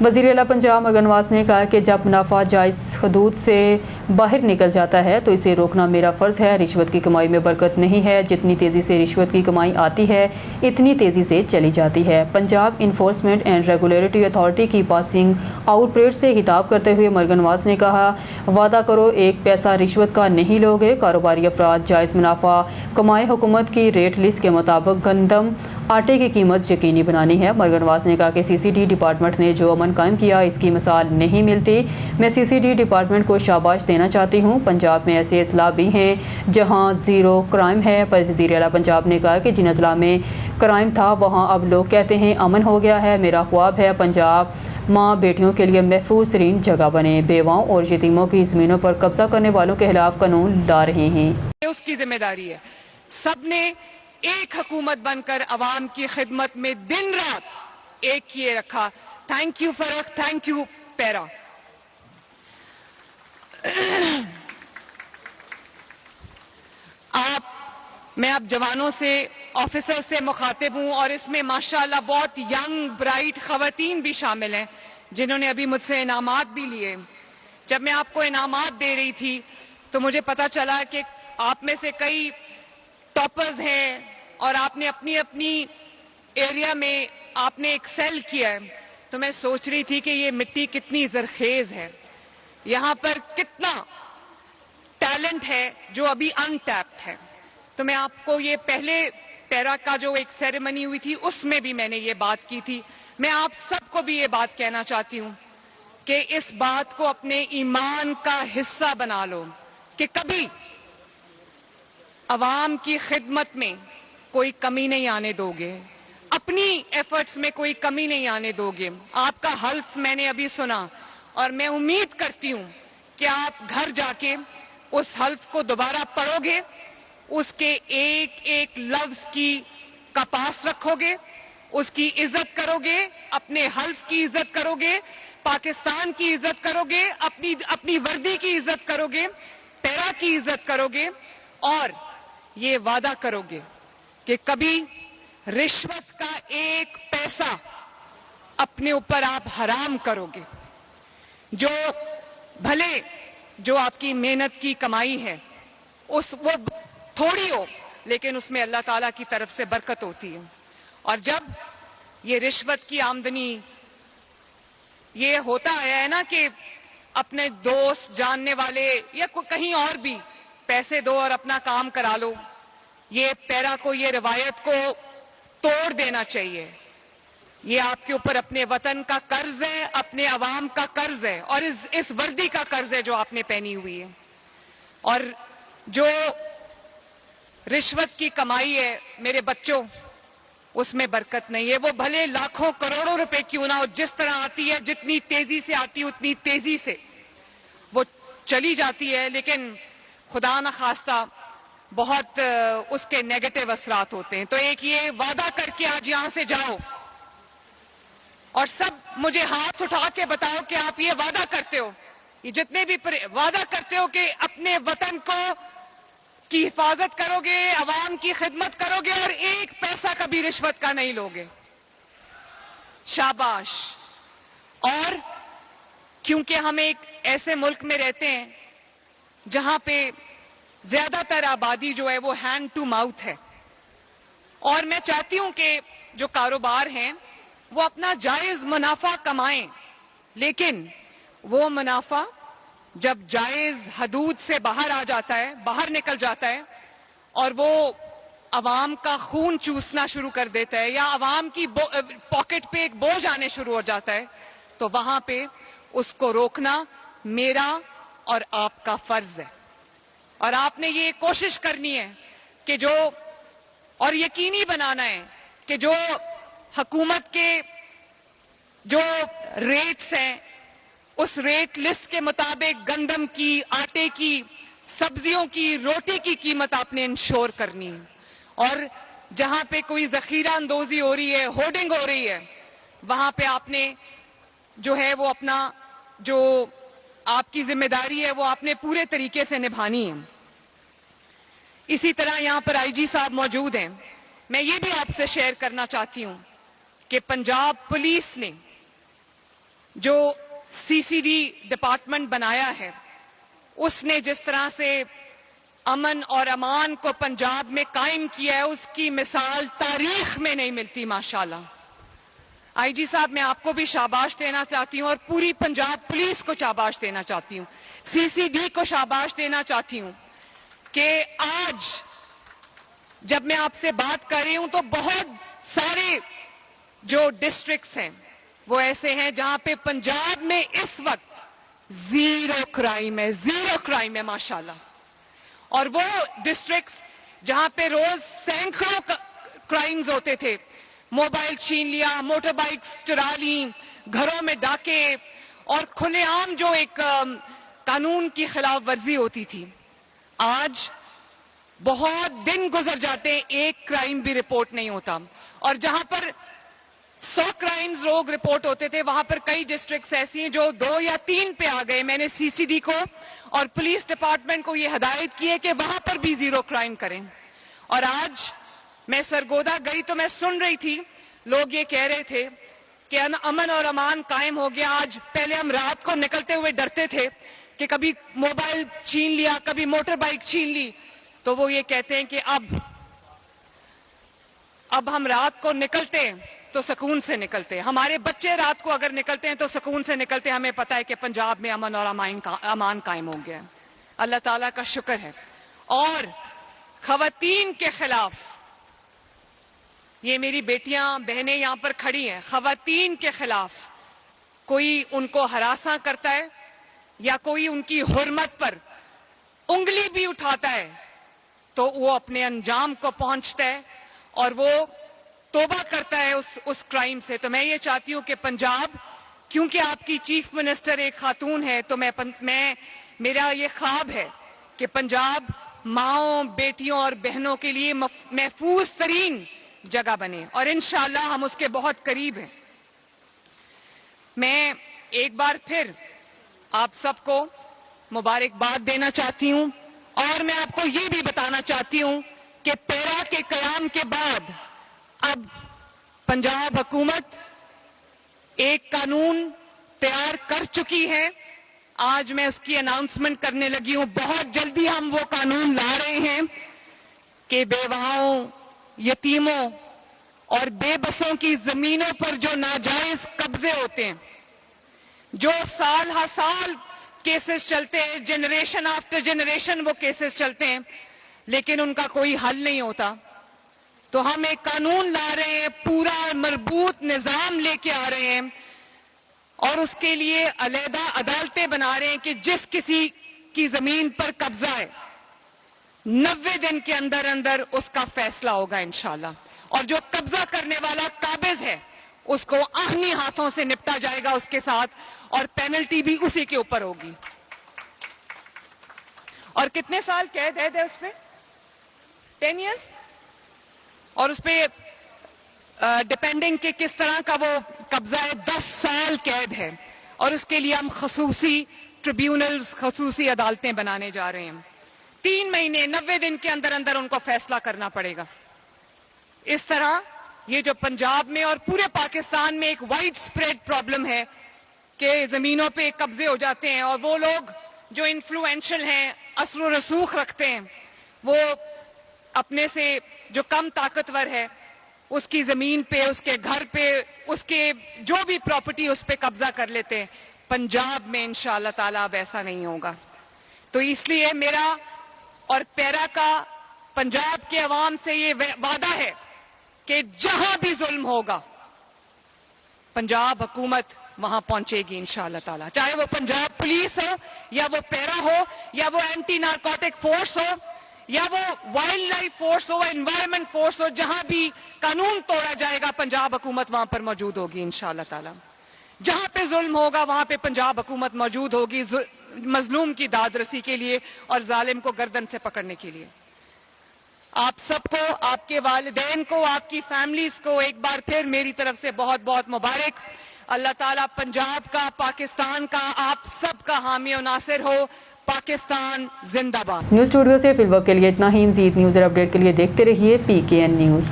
वज़ीर आला पंजाब मरगन नवाज ने कहा कि जब मुनाफा जायज़ हदूद से बाहर निकल जाता है तो इसे रोकना मेरा फ़र्ज़ है। रिश्वत की कमाई में बरकत नहीं है, जितनी तेज़ी से रिश्वत की कमाई आती है इतनी तेज़ी से चली जाती है। Punjab enforcement and regulatory authority की पासिंग आउट परेड से खिताब करते हुए मरगन नवाज ने कहा, वादा करो एक पैसा रिश्वत का नहीं लोगे। कारोबारी अफराद जायज़ मुनाफा कमाए, हुकूमत की रेट लिस्ट के मुताबिक गंदम आटे की कीमत यकीनी बनानी है। मरगन नवाज ने कहा कि CCD डिपार्टमेंट ने जो अमन कायम किया इसकी मिसाल नहीं मिलती। मैं CCD डिपार्टमेंट को शाबाश देना चाहती हूँ। पंजाब में ऐसे अजला भी हैं जहाँ ज़ीरो क्राइम है। पर वज़ीर आला पंजाब ने कहा कि जिन अजला में क्राइम था वहाँ अब लोग कहते हैं अमन हो गया है। मेरा ख्वाब है पंजाब माँ बेटियों के लिए महफूज तरीन जगह बने। बेवाओं और यतीमों की ज़मीनों पर कब्जा करने वालों के खिलाफ कानून ला रहे हैं। उसकी जिम्मेदारी है। सबने एक हुकूमत बनकर अवाम की खिदमत में दिन रात एक किए रखा। थैंक यू फरक, थैंक यू पैरा। मैं अब जवानों से, ऑफिसर से मुखातिब हूं और इसमें माशाअल्लाह बहुत यंग ब्राइट खवातीन भी शामिल हैं जिन्होंने अभी मुझसे इनामात भी लिए। जब मैं आपको इनामात दे रही थी तो मुझे पता चला कि आप में से कई टॉपर्स हैं और आपने अपनी अपनी एरिया में आपने एक्सेल किया है। तो मैं सोच रही थी कि ये मिट्टी कितनी जरखेज है, यहाँ पर कितना टैलेंट है जो अभी अनटैप्ड है। तो मैं आपको ये पहले पैरा का जो एक सेरेमनी हुई थी उसमें भी मैंने ये बात की थी। मैं आप सबको भी ये बात कहना चाहती हूँ कि इस बात को अपने ईमान का हिस्सा बना लो कि कभी अवाम की खिदमत में कोई कमी नहीं आने दोगे, अपनी एफर्ट्स में कोई कमी नहीं आने दोगे। आपका हल्फ मैंने अभी सुना और मैं उम्मीद करती हूं कि आप घर जाके उस हल्फ को दोबारा पढ़ोगे, उसके एक एक लफ्ज की कपास रखोगे, उसकी इज्जत करोगे, अपने हल्फ की इज्जत करोगे, पाकिस्तान की इज्जत करोगे, अपनी वर्दी की इज्जत करोगे, पैरा की इज्जत करोगे और ये वादा करोगे कि कभी रिश्वत का एक पैसा अपने ऊपर आप हराम करोगे। जो भले जो आपकी मेहनत की कमाई है वो थोड़ी हो लेकिन उसमें अल्लाह ताला की तरफ से बरकत होती है। और जब ये रिश्वत की आमदनी ये होता है ना कि अपने दोस्त जानने वाले या कहीं और भी पैसे दो और अपना काम करा लो, ये पैरा को, ये रिवायत को तोड़ देना चाहिए। ये आपके ऊपर अपने वतन का कर्ज है, अपने अवाम का कर्ज है और इस वर्दी का कर्ज है जो आपने पहनी हुई है। और जो रिश्वत की कमाई है मेरे बच्चों, उसमें बरकत नहीं है। वो भले लाखों करोड़ों रुपए क्यों ना हो, जिस तरह आती है, जितनी तेजी से आती है उतनी तेजी से वो चली जाती है, लेकिन खुदा न खास्ता बहुत उसके नेगेटिव असरात होते हैं। तो एक ये वादा करके आज यहां से जाओ और सब मुझे हाथ उठा के बताओ कि आप ये वादा करते हो, ये जितने भी वादा करते हो कि अपने वतन को की हिफाजत करोगे, अवाम की खिदमत करोगे और एक पैसा कभी रिश्वत का नहीं लोगे। शाबाश। और क्योंकि हम एक ऐसे मुल्क में रहते हैं जहां पे ज्यादातर आबादी जो है वो हैंड टू माउथ है और मैं चाहती हूं कि जो कारोबार हैं वो अपना जायज मुनाफा कमाएं, लेकिन वो मुनाफा जब जायज हदूद से बाहर आ जाता है, बाहर निकल जाता है और वो अवाम का खून चूसना शुरू कर देता है या अवाम की पॉकेट पे एक बोझ आने शुरू हो जाता है, तो वहां पे उसको रोकना मेरा और आपका फर्ज है। और आपने ये कोशिश करनी है कि जो, और यकीनी बनाना है कि जो हुकूमत के जो रेट्स हैं उस रेट लिस्ट के मुताबिक गंदम की, आटे की, सब्जियों की, रोटी की कीमत आपने इंश्योर करनी है। और जहां पे कोई जखीरा अंदोजी हो रही है, होर्डिंग हो रही है, वहां पे आपने जो है वो अपना जो आपकी जिम्मेदारी है वो आपने पूरे तरीके से निभानी है। इसी तरह यहां पर IG साहब मौजूद हैं। मैं ये भी आपसे शेयर करना चाहती हूं कि पंजाब पुलिस ने جو CCD ڈپارٹمنٹ بنایا ہے اس نے جس طرح سے امن اور امان کو پنجاب میں قائم کیا ہے اس کی مثال تاریخ میں نہیں ملتی ماشاءاللہ. آئی جی صاحب میں آپ کو بھی شاباش دینا چاہتی ہوں اور پوری پنجاب پولیس کو شاباش دینا چاہتی ہوں, CCD کو شاباش دینا چاہتی ہوں کہ آج جب میں آپ سے بات کر رہی ہوں تو بہت سارے جو ڈسٹرکٹس ہیں وہ ایسے ہیں جہاں پہ پنجاب میں اس وقت زیرو کرائم ہے ماشاءاللہ. اور وہ ڈسٹرکٹس جہاں پہ روز سینکڑوں کرائمز ہوتے تھے, موبائل چھین لیا, موٹر بائکس چرا لی, گھروں میں ڈاکے اور کھلے عام جو ایک قانون کی خلاف ورزی ہوتی تھی, آج بہت دن گزر جاتے ہیں ایک کرائم بھی رپورٹ نہیں ہوتا. اور جہاں پر 100 کرائمز لوگ رپورٹ ہوتے تھے وہاں پر کئی ڈسٹرکٹس ایسی ہیں جو 2 یا 3 پہ آ گئے. میں نے CCD کو اور پولیس ڈپارٹمنٹ کو یہ ہدایت کی ہے کہ وہاں پر بھی زیرو کرائم کریں. اور آج میں سرگودا گئی تو میں سن رہی تھی لوگ یہ کہہ رہے تھے کہ امن اور امان قائم ہو گیا. آج پہلے ہم رات کو نکلتے ہوئے ڈرتے تھے کہ کبھی موبائل چھین لیا, کبھی موٹر بائک چھین لی, تو وہ یہ کہتے ہیں کہ اب ہم رات کو نکلتے ہیں تو سکون سے نکلتے ہیں. ہمارے بچے رات کو اگر نکلتے ہیں تو سکون سے نکلتے ہیں. ہمیں پتہ ہے کہ پنجاب میں امن اور امان قائم ہو گیا. اللہ تعالیٰ کا شکر ہے. اور خواتین کے خلاف, یہ میری بیٹیاں بہنیں یہاں پر کھڑی ہیں, خواتین کے خلاف کوئی ان کو ہراساں کرتا ہے یا کوئی ان کی حرمت پر انگلی بھی اٹھاتا ہے تو وہ اپنے انجام کو پہنچتا ہے اور وہ توبہ کرتا ہے اس کرائم سے. تو میں یہ چاہتی ہوں کہ پنجاب, کیونکہ آپ کی چیف منسٹر ایک خاتون ہے, تو میرا یہ خواب ہے کہ پنجاب ماؤں, بیٹیوں اور بہنوں کے لیے محفوظ ترین جگہ بنے, اور انشاءاللہ ہم اس کے بہت قریب ہیں. میں ایک بار پھر آپ سب کو مبارکباد دینا چاہتی ہوں اور میں آپ کو یہ بھی بتانا چاہتی ہوں کہ پیرا کے قیام کے بعد اب پنجاب حکومت ایک قانون تیار کر چکی ہے. آج میں اس کی اناؤنسمنٹ کرنے لگی ہوں. بہت جلدی ہم وہ قانون لا رہے ہیں کہ بیواؤں, یتیموں اور بے بسوں کی زمینوں پر جو ناجائز قبضے ہوتے ہیں, جو سال ہر سال کیسز چلتے ہیں, جنریشن آفٹر جنریشن وہ کیسز چلتے ہیں لیکن ان کا کوئی حل نہیں ہوتا, تو ہم ایک قانون لا رہے ہیں, پورا مربوط نظام لے کے آ رہے ہیں اور اس کے لیے علیحدہ عدالتیں بنا رہے ہیں کہ جس کسی کی زمین پر قبضہ ہے 90 دن کے اندر اندر اس کا فیصلہ ہوگا انشاءاللہ, اور جو قبضہ کرنے والا قابض ہے اس کو آہنی ہاتھوں سے نپٹا جائے گا اس کے ساتھ, اور پینلٹی بھی اسی کے اوپر ہوگی. اور کتنے سال قید ہے اس پہ؟ 10 ایئرس. اور اس پہ ڈیپینڈنگ کہ کس طرح کا وہ قبضہ ہے 10 سال قید ہے, اور اس کے لیے ہم خصوصی ٹریبیونلز, خصوصی عدالتیں بنانے جا رہے ہیں. 3 مہینے 90 دن کے اندر اندر ان کو فیصلہ کرنا پڑے گا. اس طرح یہ جو پنجاب میں اور پورے پاکستان میں ایک وائڈ سپریڈ پرابلم ہے کہ زمینوں پہ قبضے ہو جاتے ہیں, اور وہ لوگ جو انفلوئنشل ہیں, اثر و رسوخ رکھتے ہیں, وہ اپنے سے جو کم طاقتور ہے اس کی زمین پہ, اس کے گھر پہ, اس کے جو بھی پراپرٹی اس پہ قبضہ کر لیتے ہیں. پنجاب میں انشاءاللہ تعالیٰ اب ایسا نہیں ہوگا. تو اس لیے میرا اور پیرا کا پنجاب کے عوام سے یہ وعدہ ہے کہ جہاں بھی ظلم ہوگا پنجاب حکومت وہاں پہنچے گی انشاءاللہ تعالیٰ, چاہے وہ پنجاب پولیس ہو یا وہ پیرا ہو یا وہ اینٹی نارکوٹک فورس ہو یا وہ وائلڈ لائف فورس ہو, انوائرمنٹ فورس ہو. جہاں بھی قانون توڑا جائے گا پنجاب حکومت وہاں پر موجود ہوگی انشاءاللہ تعالیٰ. جہاں پہ ظلم ہوگا وہاں پہ پنجاب حکومت موجود ہوگی, مظلوم کی داد رسی کے لیے اور ظالم کو گردن سے پکڑنے کے لیے. آپ سب کو, آپ کے والدین کو, آپ کی فیملیز کو ایک بار پھر میری طرف سے بہت بہت مبارک. اللہ تعالیٰ پنجاب کا, پاکستان کا, آپ سب کا حامی و ناصر ہو. پاکستان زندہ باد. نیوز اسٹوڈیو سے فی الوقت کے لیے اتنا ہی. مزید نیوز اور اپڈیٹ کے لیے دیکھتے رہیے PKN نیوز.